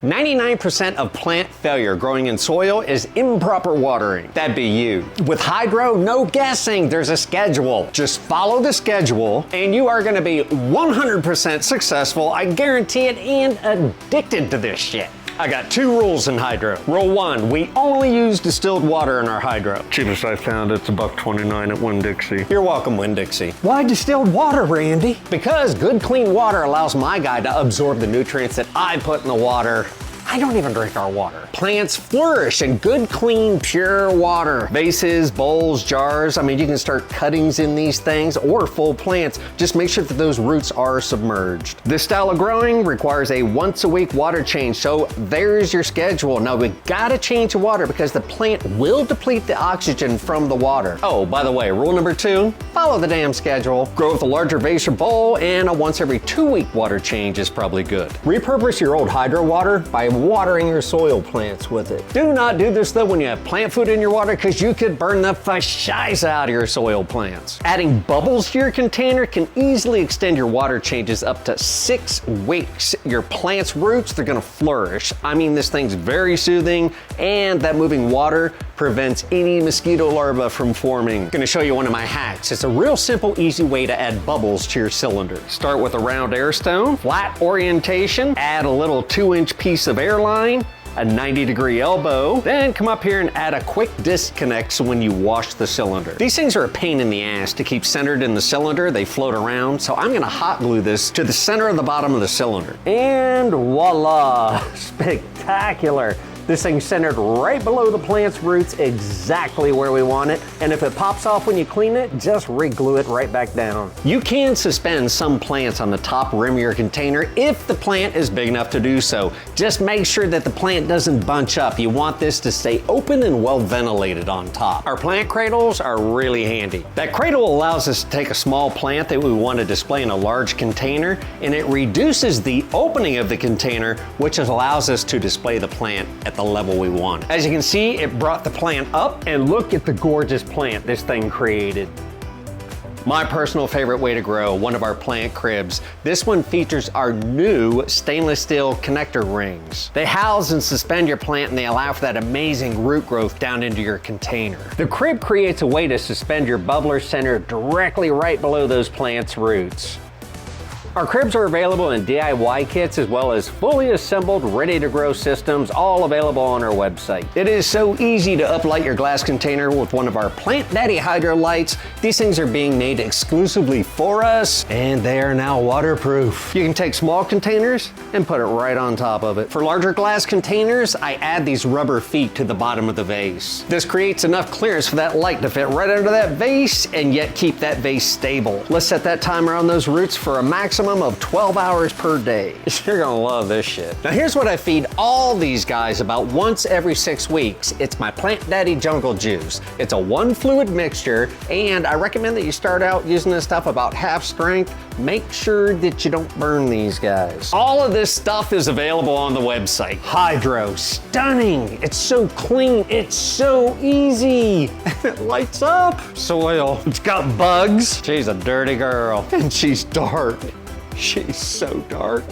99% of plant failure growing in soil is improper watering. That'd be you. With Hydro, no guessing, there's a schedule. Just follow the schedule and you are gonna be 100% successful, I guarantee it, and addicted to this shit. I got 2 rules in Hydro. Rule 1, we only use distilled water in our Hydro. Cheapest I found, it's $1.29 at Winn-Dixie. You're welcome, Winn-Dixie. Why distilled water, Randy? Because good clean water allows my guy to absorb the nutrients that I put in the water. I don't even drink our water. Plants flourish in good, clean, pure water. Vases, bowls, jars. I mean, you can start cuttings in these things or full plants. Just make sure that those roots are submerged. This style of growing requires a once-a-week water change, so there's your schedule. Now, we gotta change the water because the plant will deplete the oxygen from the water. Oh, by the way, rule number 2, follow the damn schedule. Grow with a larger vase or bowl, and a once every 2-week water change is probably good. Repurpose your old Hydro water by watering your soil plants with it. Do not do this though when you have plant food in your water, because you could burn the fashiza out of your soil plants. Adding bubbles to your container can easily extend your water changes up to 6 weeks. Your plant's roots, they're gonna flourish. I mean, this thing's very soothing, and that moving water prevents any mosquito larvae from forming. I'm gonna show you one of my hacks. It's a real simple, easy way to add bubbles to your cylinder. Start with a round air stone, flat orientation, add a little 2-inch piece of air line, a 90-degree elbow, then come up here and add a quick disconnect so when you wash the cylinder. These things are a pain in the ass to keep centered in the cylinder. They float around, so I'm gonna hot glue this to the center of the bottom of the cylinder. And voila, spectacular. This thing's centered right below the plant's roots, exactly where we want it. And if it pops off when you clean it, just re-glue it right back down. You can suspend some plants on the top rim of your container if the plant is big enough to do so. Just make sure that the plant doesn't bunch up. You want this to stay open and well ventilated on top. Our plant cradles are really handy. That cradle allows us to take a small plant that we want to display in a large container, and it reduces the opening of the container, which allows us to display the plant at the level we want. As you can see, it brought the plant up, and look at the gorgeous plant this thing created. My personal favorite way to grow one of our plant cribs. This one features our new stainless steel connector rings. They house and suspend your plant, and they allow for that amazing root growth down into your container. The crib creates a way to suspend your bubbler center directly right below those plants' roots. Our cribs are available in DIY kits as well as fully assembled, ready-to-grow systems, all available on our website. It is so easy to uplight your glass container with one of our Plant Daddy Hydro lights. These things are being made exclusively for us, and they are now waterproof. You can take small containers and put it right on top of it. For larger glass containers, I add these rubber feet to the bottom of the vase. This creates enough clearance for that light to fit right under that vase and yet keep that vase stable. Let's set that timer on those roots for a maximum of 12 hours per day. You're gonna love this shit. Now here's what I feed all these guys about once every 6 weeks. It's my Plant Daddy Jungle Juice. It's a 1 fluid mixture, and I recommend that you start out using this stuff about half strength. Make sure that you don't burn these guys. All of this stuff is available on the website. Hydro, stunning. It's so clean, it's so easy. It lights up. Soil, it's got bugs. She's a dirty girl, and she's dark. She's so dark.